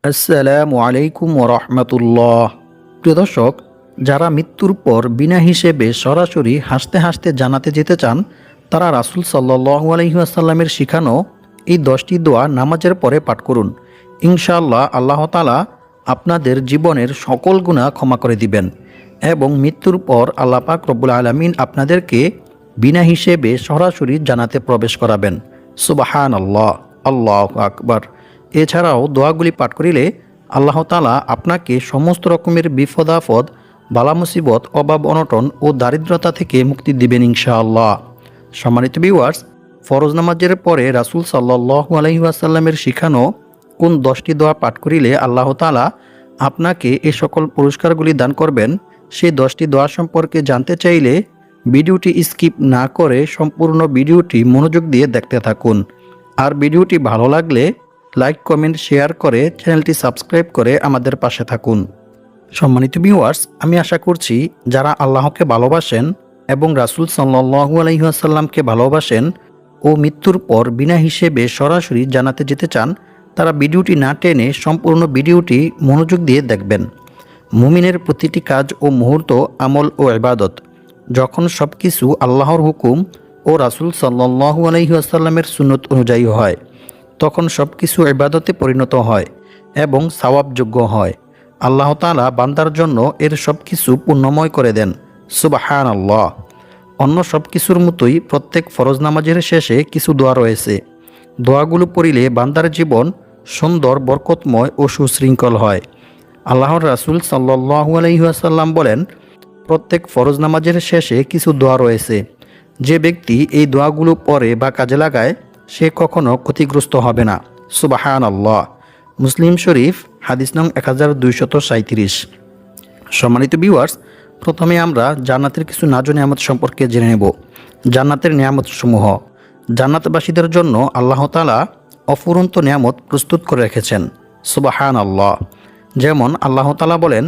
আসসালামু আলাইকুম ওরহমতুল্লাহ। প্রিয় দর্শক, যারা মৃত্যুর পর বিনা হিসেবে সরাসরি হাসতে হাসতে জান্নাতে যেতে চান, তারা রাসূল সাল্লাল্লাহু আলাইহি ওয়াসাল্লামের শিখানো এই 10টি দোয়া নামাজের পরে পাঠ করুন। ইনশাআল্লাহ আল্লাহ তাআলা আপনাদের জীবনের সকল গুনাহ ক্ষমা করে দিবেন এবং মৃত্যুর পর আল্লাহ পাক রব্বুল আলামিন আপনাদেরকে বিনা হিসেবে সরাসরি জান্নাতে প্রবেশ করাবেন। সুবহানাল্লাহ, আল্লাহু আকবার। এছাড়াও দোয়াগুলি পাঠ করিলে আল্লাহ তাআলা আপনাকে সমস্ত রকমের বিপদ আপদ, বালা মুসিবত, অভাব অনটন ও দারিদ্রতা থেকে মুক্তি দিবেন ইনশাআল্লাহ। সম্মানিত ভিউয়ার্স, ফরজ নামাজের পরে রাসূল সাল্লাল্লাহু আলাইহি ওয়াসাল্লামের শিখানো কোন 10টি দোয়া পাঠ করিলে আল্লাহ তাআলা আপনাকে এই সকল পুরস্কারগুলি দান করবেন, সেই 10টি দোয়া সম্পর্কে জানতে চাইলে ভিডিওটি স্কিপ না করে সম্পূর্ণ ভিডিওটি মনোযোগ দিয়ে দেখতে থাকুন। আর ভিডিওটি ভালো লাগলে লাইক, কমেন্ট, শেয়ার করে চ্যানেলটি সাবস্ক্রাইব করে আমাদের পাশে থাকুন। সম্মানিত ভিউয়ার্স, আমি আশা করছি যারা আল্লাহকে ভালোবাসেন এবং রাসূল সাল্লাল্লাহু আলাইহি ওয়াসাল্লামকে ভালোবাসেন ও মৃত্যুর পর বিনা হিসেবে সরাসরি জান্নাতে যেতে চান, তারা ভিডিওটি না টেনে সম্পূর্ণ ভিডিওটি মনোযোগ দিয়ে দেখবেন। মুমিনের প্রতিটি কাজ ও মুহূর্ত আমল ও ইবাদত যখন সব কিছু আল্লাহর হুকুম ও রাসূল সাল্লাল্লাহু আলাইহি ওয়াসাল্লামের সুন্নত অনুযায়ী হয়, তখন সব কিছু ইবাদতে পরিণত হয় এবং সওয়াবযোগ্য হয়। আল্লাহ তাআলা বান্দার জন্য এর সব কিছু পূর্ণময় করে দেন। সুবহানাল্লাহ। অন্য সব কিছুর মতোই প্রত্যেক ফরজ নামাজের শেষে কিছু দোয়া রয়েছে। দোয়াগুলো পড়িলে বান্দার জীবন সুন্দর, বরকতময় ও সুশৃঙ্খল হয়। আল্লাহর রাসূল সাল্লাল্লাহু আলাইহি ওয়াসাল্লাম বলেন, প্রত্যেক ফরজ নামাজের শেষে কিছু দোয়া রয়েছে। যে ব্যক্তি এই দোয়াগুলো পড়ে বা কাজে লাগায়, সে কখনো ক্ষতিগ্রস্ত হবে না। সুবহানাল্লাহ। মুসলিম শরীফ, হাদিস নং 1237। সম্মানিত ভিউয়ার্স, প্রথমে আমরা জান্নাতের কিছু নাজ নিয়ামত সম্পর্কে জেনে নেব। জান্নাতের নিয়ামত সমূহ। জান্নাতবাসীদের জন্য আল্লাহ তাআলা অফুরন্ত নিয়ামত প্রস্তুত করে রেখেছেন। সুবহানাল্লাহ। যেমন আল্লাহ তাআলা বলেন,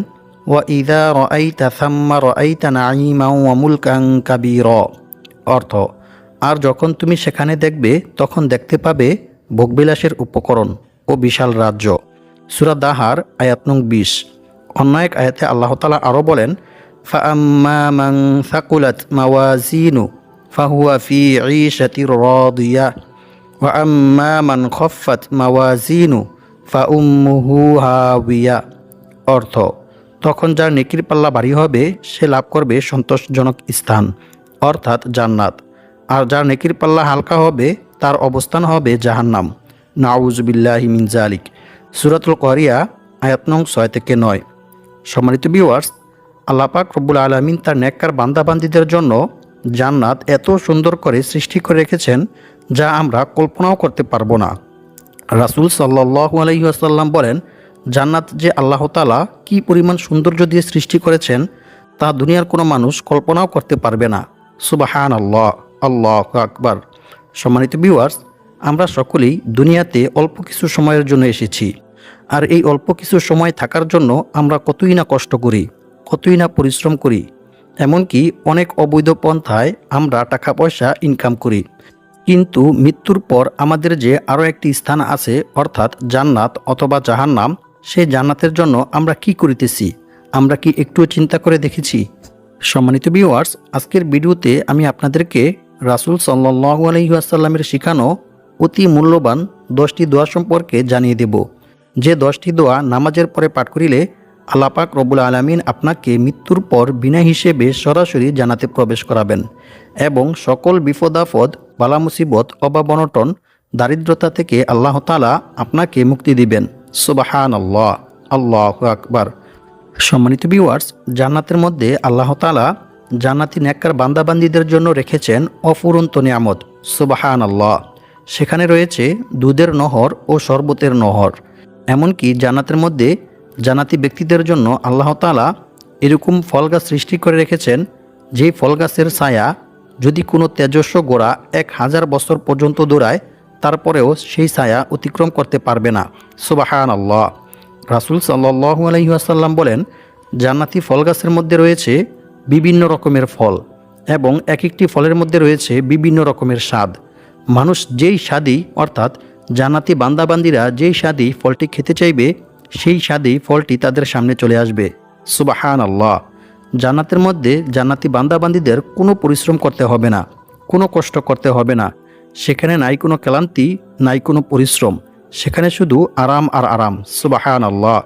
ওয়া ইযা রাআইতা থাম্মা রাআইতা নাঈমান ওয়া মুলকান কাবীরা। অর্থ, আর যখন তুমি সেখানে দেখবে তখন দেখতে পাবে ভোগবিলাসের উপকরণ ও বিশাল রাজ্য। সূরা দাহার, আয়াত নং 20। অন্য এক আয়াতে আল্লাহ তাআলা আরও বলেন, ফাআম্মা মান সাকুলাত মাওয়াজিনু ফাহুয়া ফি ঈশাতির রাদিয়াহ ওয়া আম্মা মান খাফফাত মাওয়াজিনু ফাউম্মুহু হাওিয়া। অর্থ, তখন যার নেকির পাল্লা ভারী হবে সে লাভ করবে সন্তোষজনক স্থান, অর্থাৎ জান্নাত। আর যার নেকির পাল্লা হালকা হবে তার অবস্থান হবে জাহান্নাম। নাউযু বিল্লাহি মিন যালিক। সূরাতুল কারিয়া, আয়াত নং 6 থেকে 9। সম্মানিত ভিউয়ার্স, আল্লাহ পাক রব্বুল আলামিন তার নেককার বান্দাবান্দীদের জন্য জান্নাত এত সুন্দর করে সৃষ্টি করে রেখেছেন যা আমরা কল্পনাও করতে পারবো না। রাসূল সাল্লাল্লাহু আলাইহি ওয়াসাল্লাম বলেন, জান্নাত যে আল্লাহ তাআলা কী পরিমাণ সৌন্দর্য দিয়ে সৃষ্টি করেছেন তা দুনিয়ার কোনো মানুষ কল্পনাও করতে পারবে না। সুবহানাল্লাহ, আল্লাহু আকবার। সম্মানিত ভিউয়ার্স, আমরা সকলেই দুনিয়াতে অল্প কিছু সময়ের জন্য এসেছি। আর এই অল্প কিছু সময় থাকার জন্য আমরা কতই না কষ্ট করি, কতই না পরিশ্রম করি, এমনকি অনেক অবৈধ পন্থায় আমরা টাকা পয়সা ইনকাম করি। কিন্তু মৃত্যুর পর আমাদের যে আরও একটি স্থান আছে, অর্থাৎ জান্নাত অথবা জাহান্নাম, সেই জান্নাতের জন্য আমরা কি করিতেছি, আমরা কি একটুও চিন্তা করে দেখেছি? সম্মানিত ভিউয়ার্স, আজকের ভিডিওতে আমি আপনাদেরকে রাসূল সাল্লাল্লাহু আলাইহি ওয়াসাল্লামের শিখানো অতি মূল্যবান 10টি দোয়া সম্পর্কে জানিয়ে দেব। যে 10টি দোয়া নামাজের পরে পাঠ করিলে আল্লাহ পাক রব্বুল আলামিন আপনাকে মৃত্যুর পর বিনা হিসেবে সরাসরি জান্নাতে প্রবেশ করাবেন এবং সকল বিপদ আপদ, বালা মুসিবত, অভাব অনটন, দারিদ্রতা থেকে আল্লাহ তাআলা আপনাকে মুক্তি দিবেন। সুবহানাল্লাহ, আল্লাহু আকবার। সম্মানিত ভিউয়ার্স, জান্নাতের মধ্যে আল্লাহ তাআলা জান্নাতি নেককার বান্দাবান্দীদের জন্য রেখেছেন অফুরন্ত নিয়ামত। সুবহানাল্লাহ। সেখানে রয়েছে দুধের নহর ও শরবতের নহর। এমনকি জান্নাতের মধ্যে জান্নাতি ব্যক্তিদের জন্য আল্লাহ তাআলা এরকম ফল গাছ সৃষ্টি করে রেখেছেন, যেই ফল গাছের ছায়া যদি কোনো তেজস্ব ঘোড়া 1000 বছর পর্যন্ত দৌড়ায়, তারপরেও সেই ছায়া অতিক্রম করতে পারবে না। সুবহানাল্লাহ। রাসূল সাল্লাল্লাহু আলাইহি ওয়াসাল্লাম বলেন, জান্নাতি ফল গাছের মধ্যে রয়েছে বিভিন্ন রকমের ফল এবং এক একটি ফলের মধ্যে রয়েছে বিভিন্ন রকমের স্বাদ। মানুষ যেই স্বাদই, অর্থাৎ জান্নাতি বান্দাবান্দিরা যেই স্বাদই ফলটি খেতে চাইবে, সেই স্বাদেই ফলটি তাদের সামনে চলে আসবে। সুবাহান আল্লাহ। জান্নাতের মধ্যে জান্নাতি বান্দাবান্দীদের কোনো পরিশ্রম করতে হবে না, কোনো কষ্ট করতে হবে না। সেখানে নাই কোনো ক্লান্তি, নাই কোনো পরিশ্রম, সেখানে শুধু আরাম আর আরাম। সুবাহান আল্লাহ।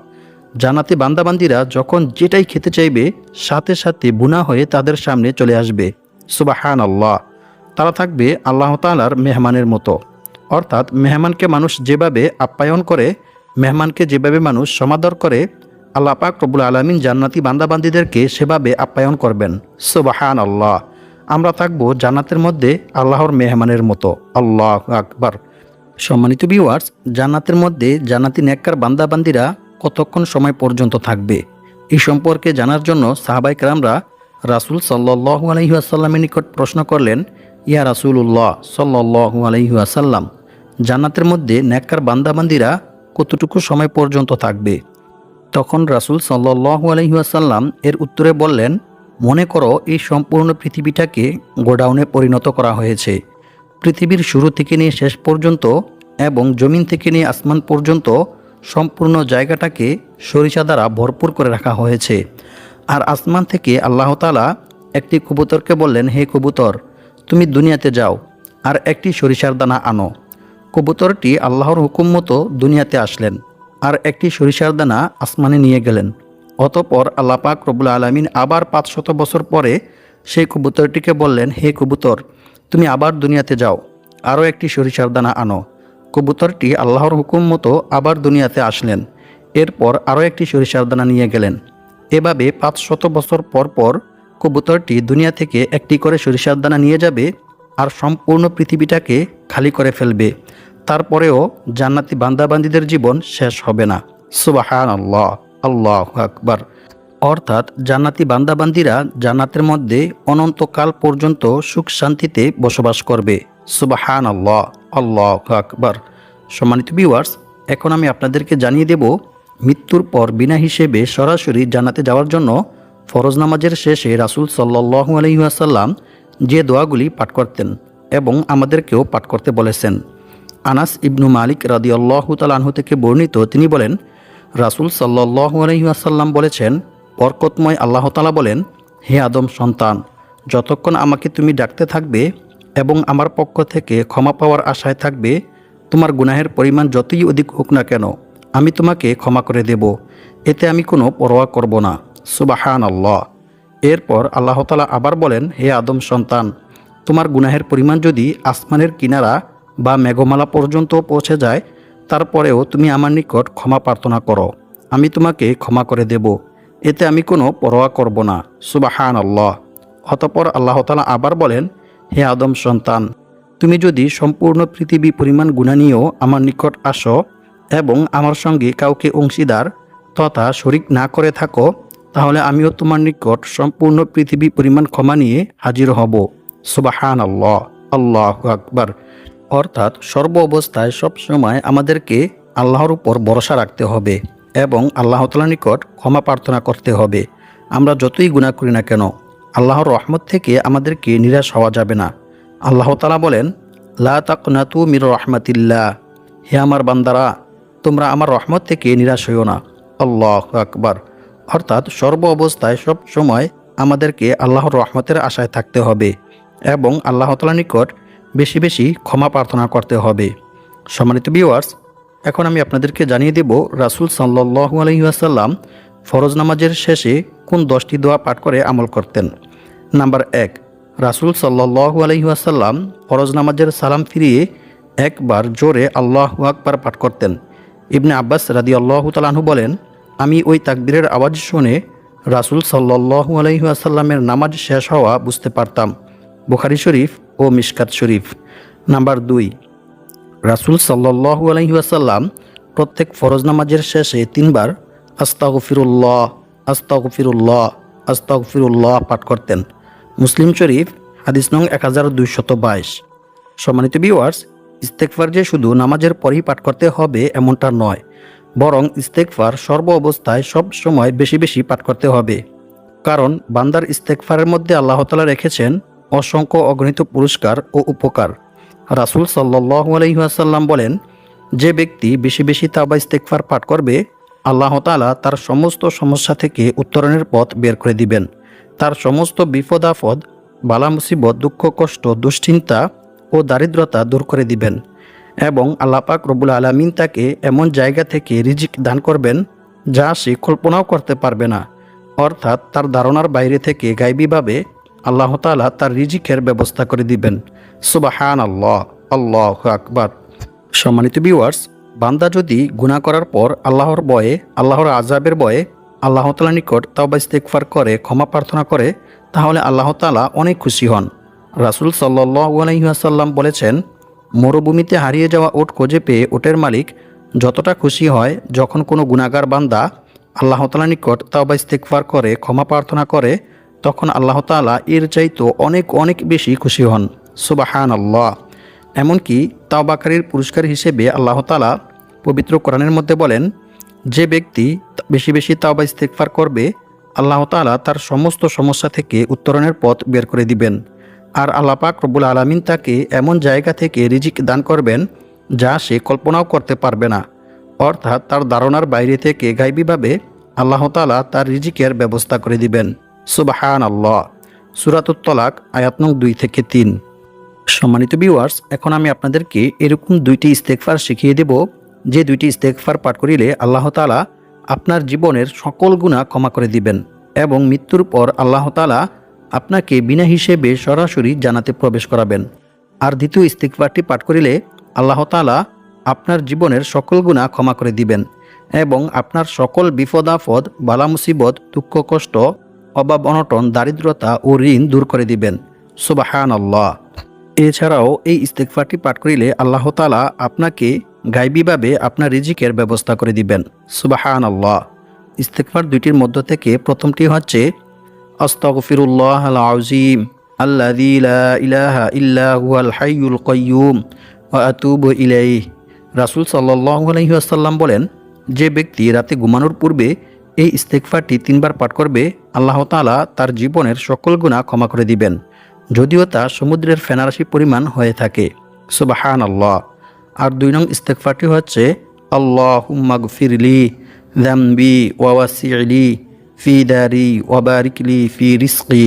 জান্নাতি বান্দাবান্দীরা যখন যেটাই খেতে চাইবে সাথে সাথে বুনা হয়ে তাদের সামনে চলে আসবে। সুবাহান আল্লাহ। তারা থাকবে আল্লাহ তাআলার মেহমানের মতো, অর্থাৎ মেহমানকে মানুষ যেভাবে আপ্যায়ন করে, মেহমানকে যেভাবে মানুষ সমাদর করে, আল্লাহ পাক রব্বুল আলামিন জান্নাতি বান্দাবান্দীদেরকে সেভাবে আপ্যায়ন করবেন। সুবহান আল্লাহ। আমরা থাকবো জান্নাতের মধ্যে আল্লাহর মেহমানের মতো। আল্লাহু আকবার। সম্মানিত ভিউয়ার্স, জান্নাতের মধ্যে জান্নাতি নেককার বান্দাবান্দীরা কতক্ষণ সময় পর্যন্ত থাকবে, এই সম্পর্কে জানার জন্য সাহাবায়ে কেরামরা রাসূল সাল্লাল্লাহু আলাইহি ওয়াসাল্লামের নিকট প্রশ্ন করলেন, ইয়া রাসূলুল্লাহ সাল্লাল্লাহু আলাইহি ওয়াসাল্লাম, জান্নাতের মধ্যে নেককার বান্দাবান্দীরা কতটুকু সময় পর্যন্ত থাকবে? তখন রাসূল সাল্লাল্লাহু আলাইহি ওয়াসাল্লাম এর উত্তরে বললেন, মনে করো এই সম্পূর্ণ পৃথিবীটাকে গোডাউনে পরিণত করা হয়েছে। পৃথিবীর শুরু থেকে নিয়ে শেষ পর্যন্ত এবং জমিন থেকে নিয়ে আসমান পর্যন্ত সম্পূর্ণ জায়গাটাকে সরিষা দ্বারা ভরপুর করে রাখা হয়েছে। আর আসমান থেকে আল্লাহ তাআলা একটি কবুতরকে বললেন, হে কবুতর, তুমি দুনিয়াতে যাও আর একটি সরিষার দানা আনো। কবুতরটি আল্লাহর হুকুম মতো দুনিয়াতে আসলেন আর একটি সরিষার দানা আসমানে নিয়ে গেলেন। অতঃপর আল্লাহ পাক রব্বুল আলামিন আবার 500 বছর পরে সেই কবুতরটিকে বললেন, হে কবুতর, তুমি আবার দুনিয়াতে যাও, আরও একটি সরিষার দানা আনো। কবুতরটি আল্লাহর হুকুম মতো আবার দুনিয়াতে আসলেন, এরপর আরও একটি সরিষার দানা নিয়ে গেলেন। এভাবে 500 বছর পর পর কবুতরটি দুনিয়া থেকে একটি করে সরিষার দানা নিয়ে যাবে আর সম্পূর্ণ পৃথিবীটাকে খালি করে ফেলবে। তারপরেও জান্নাতি বান্দাবান্দীদের জীবন শেষ হবে না। সুবহান আল্লাহ। আল্লাহু আকবার। অর্থাৎ জান্নাতি বান্দাবান্দীরা জান্নাতের মধ্যে অনন্তকাল পর্যন্ত সুখ শান্তিতে বসবাস করবে। সুবহান আল্লাহ। আল্লাহু আকবার। সম্মানিত ভিউয়ার্স, এখন আমি আপনাদেরকে জানিয়ে দেব মৃত্যুর পর বিনা হিসেবে সরাসরি জান্নাতে যাওয়ার জন্য ফরজ নামাজের শেষে রাসূল সাল্লাল্লাহু আলাইহি ওয়াসাল্লাম যে দোয়াগুলি পাঠ করতেন এবং আমাদেরকেও পাঠ করতে বলেছেন। আনাস ইবনু মালিক রাদিয়াল্লাহু তাআলা আনহু থেকে বর্ণিত, তিনি বলেন, রাসূল সাল্লাল্লাহু আলাইহি ওয়াসাল্লাম বলেছেন, বরকতময় আল্লাহ তাআলা বলেন, হে আদম সন্তান, যতক্ষণ আমাকে তুমি ডাকতে থাকবে এবং আমার পক্ষ থেকে ক্ষমা পাওয়ার আশায় থাকবে, তোমার গুনাহের পরিমাণ যতই অধিক হোক না কেন, আমি তোমাকে ক্ষমা করে দেব, এতে আমি কোনো পরোয়া করব না। সুবহান আল্লাহ। এরপর আল্লাহ তাআলা আবার বলেন, হে আদম সন্তান, তোমার গুনাহের পরিমাণ যদি আসমানের কিনারা বা মেঘমালা পর্যন্ত পৌঁছে যায়, তারপরেও তুমি আমার নিকট ক্ষমা প্রার্থনা করো, আমি তোমাকে ক্ষমা করে দেব, এতে আমি কোনো পরোয়া করব না। সুবহান আল্লাহ। অতঃপর আল্লাহ তাআলা আবার বলেন, হে আদম সন্তান, তুমি যদি সম্পূর্ণ পৃথিবী পরিমাণ গুনাহ নিয়েও আমার নিকট আসো এবং আমার সঙ্গে কাউকে অংশীদার তথা শরিক না করে থাকো, তাহলে আমিও তোমার নিকট সম্পূর্ণ পৃথিবী পরিমাণ ক্ষমা নিয়ে হাজির হব। সুবহান আল্লাহ। আল্লাহু আকবার। অর্থাৎ সর্ব অবস্থায় সবসময় আমাদেরকে আল্লাহর উপর ভরসা রাখতে হবে এবং আল্লাহ তাআলার নিকট ক্ষমা প্রার্থনা করতে হবে। আমরা যতই গুনাহ করি না কেন, আল্লাহর রহমত থেকে আমাদেরকে নিরাশ হওয়া যাবে না। আল্লাহ তাআলা বলেন, লা তাকনাতু মির রাহমাতিল্লাহ, হে আমার বান্দারা, তোমরা আমার রহমত থেকে নিরাশ হইও না। আল্লাহু আকবার। অর্থাৎ সর্ব অবস্থায় সব সময় আমাদেরকে আল্লাহর রহমতের আশায় থাকতে হবে এবং আল্লাহ তাআলার নিকট বেশি বেশি ক্ষমা প্রার্থনা করতে হবে। সম্মানিত ভিউয়ার্স, এখন আমি আপনাদেরকে জানিয়ে দেব রাসূল সাল্লাল্লাহু আলাইহি ওয়াসাল্লাম ফরজ নামাজের শেষে কোন 10টি দোয়া পাঠ করে আমল করতেন। নাম্বার 1, রাসূল সাল্লাল্লাহু আলাইহি ওয়াসাল্লাম ফরজ নামাজের সালাম ফিরিয়ে একবার জোরে আল্লাহু আকবার পাঠ করতেন। ইবনে আব্বাস রাদিয়াল্লাহু তাআলা আনহু বলেন, আমি ওই তাকবীরের আওয়াজ শুনে রাসূল সাল্লাল্লাহু আলাইহি ওয়াসাল্লামের নামাজ শেষ হওয়া বুঝতে পারতাম। বুখারী শরীফ ও মিশকাত শরীফ। নাম্বার 2, রাসূল সাল্লাল্লাহু আলাইহি ওয়াসাল্লাম প্রত্যেক ফরজ নামাজের শেষে 3 বার আস্তাগফিরুল্লাহ আস্তাগফিরুল্লাহ আস্তাগফিরুল্লাহ পাঠ করতেন। মুসলিম শরীফ হাদিস নং 1222। সম্মানিত ভিউয়ার্স, ইস্তেগফার যে শুধু নামাজের পরেই পাঠ করতে হবে এমনটা নয়, বরং ইস্তেগফার সর্ব অবস্থায় সব সময় বেশি বেশি পাঠ করতে হবে। কারণ বান্দার ইস্তেগফারের মধ্যে আল্লাহ তাআলা রেখেছেন অসংখ্য অগণিত পুরস্কার ও উপকার। রাসূল সাল্লাল্লাহু আলাইহি ওয়াসাল্লাম বলেন, যে ব্যক্তি বেশি বেশি তাওবা ইস্তেগফার পাঠ করবে, আল্লাহ তাআলা তার সমস্ত সমস্যা থেকে উত্তরণের পথ বের করে দিবেন। তার সমস্ত বিপদ আপদ, বালা মুসিবত, দুঃখ কষ্ট, দুশ্চিন্তা ও দারিদ্রতা দূর করে দিবেন এবং আল্লাহ পাক রব্বুল আলামিন তাকে এমন জায়গা থেকে রিজিক দান করবেন যা সে কল্পনাও করতে পারবে না। অর্থাৎ তার ধারণার বাইরে থেকে গায়বীভাবে আল্লাহ তাআলা তার রিজিকের ব্যবস্থা করে দিবেন। সুবহানাল্লাহ, আল্লাহু আকবার। সম্মানিত ভিউয়ার্স, বান্দা যদি গুনাহ করার পর আল্লাহর ভয়ে, আল্লাহর আযাবের ভয়ে আল্লাহ তাআলার নিকট তাওবা ইস্তেগফার করে, ক্ষমা প্রার্থনা করে, তাহলে আল্লাহ তাআলা অনেক খুশি হন। রাসূল সাল্লাল্লাহু আলাইহি ওয়াসাল্লাম বলেছেন, মরুভূমিতে হারিয়ে যাওয়া উট খুঁজে পেয়ে উটের মালিক যতটা খুশি হয় যখন কোনো গুনাহগার বান্দা আল্লাহ তাআলার নিকট তাওবা ইস্তেগফার করে, ক্ষমা প্রার্থনা করে, তখন আল্লাহ তাআলা এর চাইতে অনেক অনেক বেশি খুশি হন। সুবহানাল্লাহ। এমনকি তাওবাকারীর পুরস্কার হিসেবে আল্লাহ তাআলা পবিত্র কোরআনের মধ্যে বলেন, যে ব্যক্তি বেশি বেশি তাওবা ইস্তেগফার করবে, আল্লাহ তাআলা তার সমস্ত সমস্যা থেকে উত্তরণের পথ বের করে দিবেন। আর আল্লাহ পাক রব্বুল আলামিন তাকে এমন জায়গা থেকে রিজিক দান করবেন যা সে কল্পনাও করতে পারবে না। অর্থাৎ তার ধারণার বাইরে থেকে গায়বীভাবে আল্লাহ তাআলা তার রিজিকের ব্যবস্থা করে দিবেন। সুবহানাল্লাহ। সূরাতুত তালাক আয়াত নং 2 থেকে 3। সম্মানিত ভিউয়ার্স, এখন আমি আপনাদেরকে এরকম দুইটি ইস্তেগফার শিখিয়ে দেব, যে দুইটি ইস্তেগফার পাঠ করিলে আল্লাহ তাআলা আপনার জীবনের সকল গুনাহ ক্ষমা করে দিবেন এবং মৃত্যুর পর আল্লাহ তাআলা আপনাকে বিনা হিসেবে সরাসরি জান্নাতে প্রবেশ করাবেন। আর দ্বিতীয় ইস্তেগফারটি পাঠ করিলে আল্লাহ তাআলা আপনার জীবনের সকল গুনাহ ক্ষমা করে দিবেন এবং আপনার সকল বিপদ আপদ, বালা মুসিবত, দুঃখ কষ্ট, অভাব অনটন, দারিদ্রতা ও ঋণ দূর করে দিবেন। সুবহানাল্লাহ। এছাড়াও এই ইস্তেগফারটি পাঠ করিলে আল্লাহ তাআলা আপনাকে গায়বীভাবে আপনার রিজিকের ব্যবস্থা করে দিবেন। সুবহানাল্লাহ। ইস্তেগফার দুইটির মধ্য থেকে প্রথমটি হচ্ছে আস্তাগফিরুল্লাহাল আযীম আল্লাযী লা ইলাহা ইল্লা হুয়াল হাইয়ুল কাইয়্যুম ওয়া আতুবু ইলাইহি। রাসূল সাল্লাল্লাহু আলাইহি ওয়াসাল্লাম বলেন, যে ব্যক্তি রাতে ঘুমানোর পূর্বে এই ইস্তেগফারটি 3 বার পাঠ করবে, আল্লাহ তাআলা তার জীবনের সকল গুনাহ ক্ষমা করে দিবেন, যদিও তা সমুদ্রের ফেনারাশি পরিমাণ হয়ে থাকে। সুবহানাল্লাহ। আর 2 নং ইস্তেগফারটি হচ্ছে আল্লাহুম্মা গফিরলি যামবি ওয়া ওয়াসি'লি ফি দারি ওয়া বারিকলি ফি রিজকি।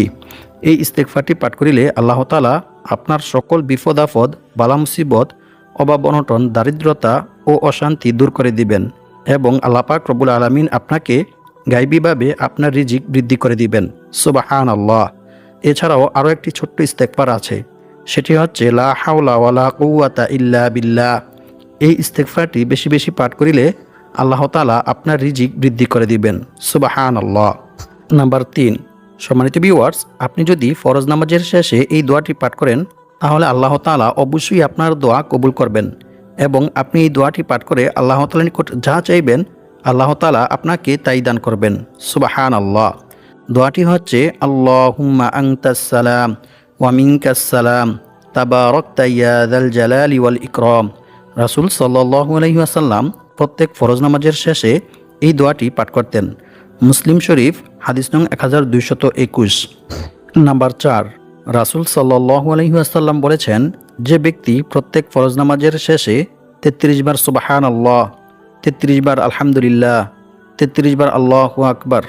এই ইস্তেগফারটি পাঠ করিলে আল্লাহ তাআলা আপনার সকল বিপদ আপদ, বালা মুসিবত, অভাব অনটন, দারিদ্রতা ও অশান্তি দূর করে দিবেন এবং আল্লাহ পাক রব্বুল আলামিন আপনাকে গায়বীভাবে আপনার রিজিক বৃদ্ধি করে দিবেন। সুবহানাল্লাহ। এছাড়াও আরও একটি ছোট্ট ইস্তেগফার আছে, সেটি হচ্ছে লা হাওলা ওয়ালা কুওয়াতা ইল্লা বিল্লাহ। এই ইস্তেগফারটি বেশি বেশি পাঠ করিলে আল্লাহ তাআলা আপনার রিজিক বৃদ্ধি করে দিবেন। সুবহানাল্লাহ। নাম্বার 3, সম্মানিত ভিউয়ার্স, আপনি যদি ফরজ নামাজের শেষে এই দোয়াটি পাঠ করেন, তাহলে আল্লাহ তাআলা অবশ্যই আপনার দোয়া কবুল করবেন এবং আপনি এই দোয়াটি পাঠ করে আল্লাহ তাআলার নিকট যা চাইবেন আল্লাহ তাআলা আপনাকে তাই দান করবেন। সুবহানাল্লাহ। দোয়াটি হচ্ছে আল্লাহুম্মা আনতাস সালাম ওয়া মিনকাস সালাম তাবারাকতা ইয়া যাল জালালি ওয়াল ইকরাম। রাসূল সাল্লাল্লাহু আলাইহি ওয়াসাল্লাম প্রত্যেক ফরজ নামাজের শেষে এই দোয়াটি পাঠ করতেন। মুসলিম শরীফ হাদিস নং 1221। নাম্বার 4, রাসূল সাল্লাল্লাহু আলাইহি ওয়াসাল্লাম বলেছেন, যে ব্যক্তি প্রত্যেক ফরজ নামাজের শেষে 33 বার সুবহানাল্লাহ, 33 বার আলহামদুলিল্লাহ, 33 বার আল্লাহু আকবার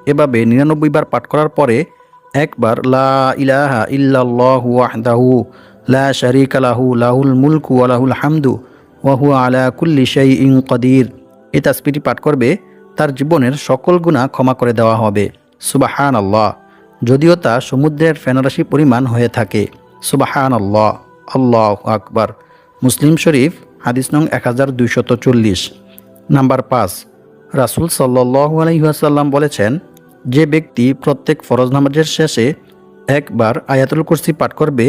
এভাবে 99 বার পাঠ করার পরে একবার লা ইলাহা ইল্লাল্লাহু ওয়াহদাহু লা শারীকা লাহু লাহুল মুলকু ওয়া লাহুল হামদু ওয়া হুয়া আলা কুল্লি শাইইন কাদির এই তাসবিহটি পাঠ করবে, তার জীবনের সকল গুনাহ ক্ষমা করে দেওয়া হবে। সুবহানাল্লাহ। যদিও তা সমুদ্রের ফেনারাশি পরিমাণ হয়ে থাকে। সুবহানাল্লাহ, আল্লাহু আকবার। মুসলিম শরীফ হাদিস নং 1240। নাম্বার 5, রাসূল সাল্লাল্লাহু আলাইহি ওয়াসাল্লাম বলেছেন, যে ব্যক্তি প্রত্যেক ফরজ নামাজের শেষে একবার আয়াতুল কুরসি পাঠ করবে,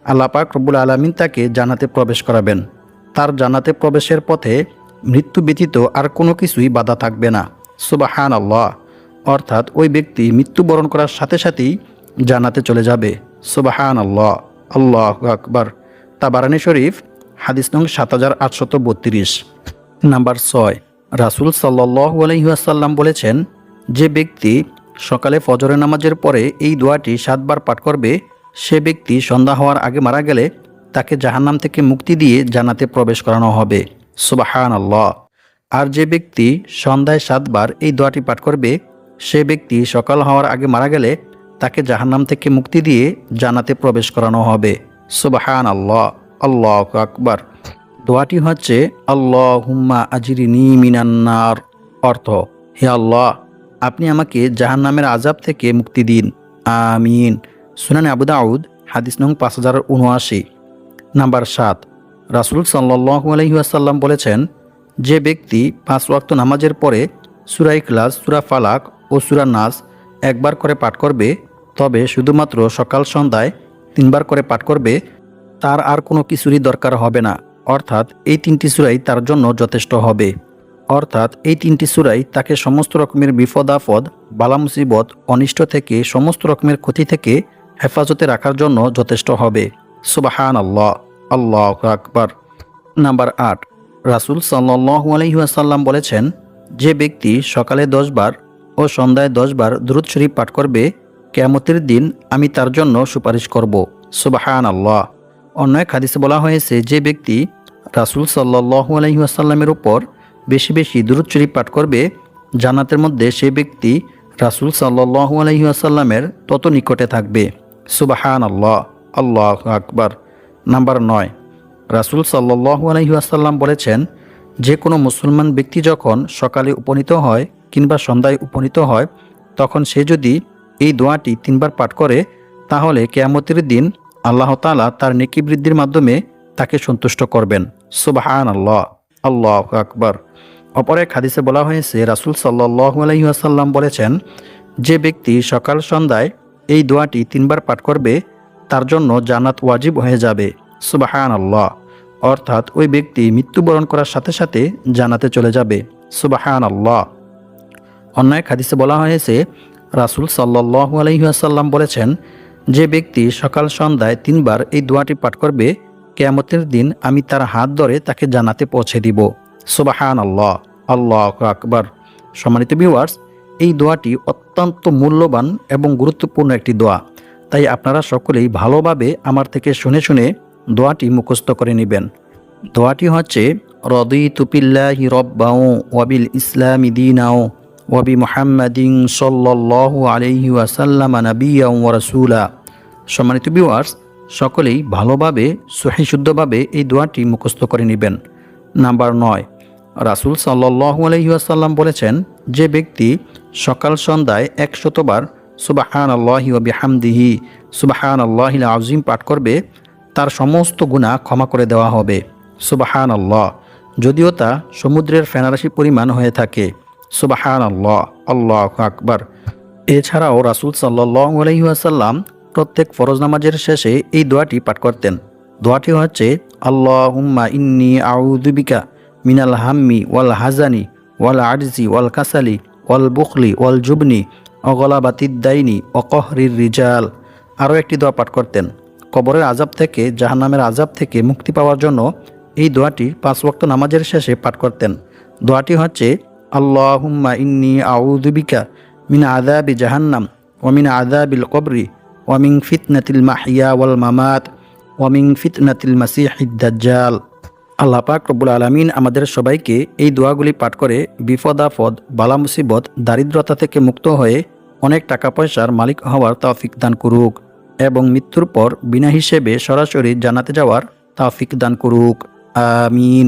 আল্লাহ পাক রব্বুল আলামিন তাকে জান্নাতে প্রবেশ করাবেন। তার জান্নাতে প্রবেশের পথে মৃত্যু ব্যতীত আর কোনো কিছুই বাধা থাকবে না। সুবহানাল্লাহ। অর্থাৎ ওই ব্যক্তি মৃত্যুবরণ করার সাথে সাথেই জান্নাতে চলে যাবে। সুবহানাল্লাহ, আল্লাহু আকবার। তাবারানী শরীফ হাদিস নং 7832। নাম্বার 6, রাসূল সাল্লাল্লাহু আলাইহি ওয়াসাল্লাম বলেছেন, যে ব্যক্তি সকালে ফজরের নামাজের পরে এই দোয়াটি 7 বার পাঠ করবে, সে ব্যক্তি সন্ধ্যা হওয়ার আগে মারা গেলে তাকে জাহান্নাম থেকে মুক্তি দিয়ে জান্নাতে প্রবেশ করানো হবে। সুবহানাল্লাহ। আর যে ব্যক্তি সন্ধ্যায় 7 বার এই দোয়াটি পাঠ করবে, সে ব্যক্তি সকাল হওয়ার আগে মারা গেলে তাকে জাহান্নাম থেকে মুক্তি দিয়ে জান্নাতে প্রবেশ করানো হবে। সুবহানাল্লাহ, আল্লাহু আকবার। দোয়াটি হচ্ছে আল্লাহুম্মা আজিরিনি মিনান্নার। অর্থ, হে আল্লাহ, আপনি আমাকে জাহান্নামের আযাব থেকে মুক্তি দিন, আমিন। সুনানে আবু দাউদ, হাদিস নং 5079। নাম্বার 7, রাসূল সাল্লাল্লাহু আলাইহি ওয়াসাল্লাম বলেছেন, যে ব্যক্তি 5 ওয়াক্ত নামাজের পরে সূরা ইখলাস, সূরা ফালাক ও সূরা নাস একবার করে পাঠ করবে, তবে শুধুমাত্র সকাল সন্ধ্যায় 3 বার করে পাঠ করবে, তার আর কোনো কিছুরই দরকার হবে না। অর্থাৎ এই 3টি সূরাই তার জন্য যথেষ্ট হবে। অর্থাৎ এই 3টি সূরাই তাকে সমস্ত রকমের বিপদ আপদ, বালা মুসিবত, অনিষ্ট থেকে, সমস্ত রকমের ক্ষতি থেকে হেফাজতে রাখার জন্য যথেষ্ট হবে। সুবহানাল্লাহ, আল্লাহু আকবার। নাম্বার 8, রাসূল সাল্লাল্লাহু আলাইহি ওয়াসাল্লাম বলেছেন, যে ব্যক্তি সকালে 10 বার ও সন্ধ্যায় 10 বার দুরূদ শরীফ পাঠ করবে, কিয়ামতের দিন আমি তার জন্য সুপারিশ করব। সুবহানাল্লাহ। অন্য এক হাদিসে বলা হয়েছে, যে ব্যক্তি রাসূল সাল্লাল্লাহু আলাইহি ওয়াসাল্লামের উপর বেশি বেশি দুরূদ শরীফ পাঠ করবে, জান্নাতের মধ্যে সে ব্যক্তি রাসূল সাল্লাল্লাহু আলাইহি ওয়াসাল্লামের তত নিকটে থাকবে। সুবহানাল্লাহ, আল্লাহু আকবার। নাম্বার 9, রাসূল সাল্লাল্লাহু আলাইহি ওয়াসাল্লাম বলেছেন, যে কোনো মুসলমান ব্যক্তি যখন সকালে উপনীত হয় কিংবা সন্ধ্যায় উপনীত হয়, তখন সে যদি এই দোয়াটি 3 বার পাঠ করে, তাহলে কিয়ামতের দিন আল্লাহ তাআলা তার নেকি বৃদ্ধির মাধ্যমে তাকে সন্তুষ্ট করবেন। সুবহানাল্লাহ, আল্লাহু আকবার। অপর এক হাদিসে বলা হয়েছে, রাসূল সাল্লাল্লাহু আলাইহি ওয়াসাল্লাম বলেছেন, যে ব্যক্তি সকাল সন্ধ্যায় এই দোয়াটি 3 বার পাঠ করবে, তার জন্য জান্নাত ওয়াজিব হয়ে যাবে। সুবহানাল্লাহ। অর্থাৎ ওই ব্যক্তি মৃত্যুবরণ করার সাথে সাথে জান্নাতে চলে যাবে। সুবহানাল্লাহ। অন্য এক হাদিসে বলা হয়েছে, রাসূল সাল্লাল্লাহু আলাইহি ওয়াসাল্লাম বলেছেন, যে ব্যক্তি সকাল সন্ধ্যায় 3 বার এই দোয়াটি পাঠ করবে, কিয়ামতের দিন আমি তার হাত ধরে তাকে জান্নাতে পৌঁছে দিব। সুবহানাল্লাহ, আল্লাহু আকবার। সম্মানিত ভিউয়ার্স, এই দোয়াটি অত্যন্ত মূল্যবান এবং গুরুত্বপূর্ণ একটি দোয়া। তাই আপনারা সকলেই ভালোভাবে আমার থেকে শুনে শুনে দোয়াটি মুখস্থ করে নেবেন। দোয়াটি হচ্ছে, রাদিতু বিল্লাহি রাব্বাও ওয়া বিল ইসলামি দীনাও ওয়া বি মুহাম্মাদিন সাল্লাল্লাহু আলাইহি ওয়াসাল্লাম নাবিয়্যাও ওয়া রাসূলা। সম্মানিত ভিউয়ার্স, সকলেই ভালোভাবে সহিশুদ্ধভাবে এই দোয়াটি মুখস্থ করে নেবেন। নাম্বার 9, রাসূল সাল্লাল্লাহু আলাইহি ওয়াসাল্লাম বলেছেন, যে ব্যক্তি সকাল সন্ধ্যায় 100 বার সুবহানাল্লাহি ওয়া বিহামদিহি সুবহানাল্লাহিল আযীম পাঠ করবে, তার সমস্ত গুনাহ ক্ষমা করে দেওয়া হবে। সুবহানাল্লাহ। যদিও তা সমুদ্রের ফেনারাশি পরিমাণ হয়ে থাকে। সুবহানাল্লাহ, আল্লাহু আকবার। এছাড়াও রাসূল সাল্লাল্লাহু আলাইহি ওয়াসাল্লাম প্রত্যেক ফরজ নামাজের শেষে এই দোয়াটি পাঠ করতেন। দোয়াটি হচ্ছে, আল্লাহুম্মা ইন্নী আউযু বিকা মিনাল হাম্মি ওয়াল হাজানি ওয়াল আজজি ওয়াল কাসালি ওয়াল বুখলি ওয়াল জুবনি ওয়া গলাবাতিদ দাইনি ওয়া কহরির রিজাল। আরও একটি দোয়া পাঠ করতেন। কবরের আযাব থেকে, জাহান্নামের আযাব থেকে মুক্তি পাওয়ার জন্য এই দোয়াটি 5 ওয়াক্ত নামাজের শেষে পাঠ করতেন। দোয়াটি হচ্ছে, আল্লাহুম্মা ইন্নী আউযু বিকা মিন আযাবি জাহান্নাম ওয়া মিন আযাবিল কবরি ওয়া মিন ফিতনাতিল মাহইয়া ওয়াল মামাত ওয়া মিন ফিতনাতিল মাসিহিদ দাজ্জাল। আল্লাহ পাক রব্বুল আলামিন আমাদের সবাইকে এই দোয়াগুলি পাঠ করে বিপদ আপদ, বালা মুসিবত, দারিদ্রতা থেকে মুক্ত হয়ে অনেক টাকা পয়সার মালিক হওয়ার তৌফিক দান করুক এবং মৃত্যুর পর বিনা হিসেবে সরাসরি জান্নাতে যাওয়ার তৌফিক দান করুক, আমিন।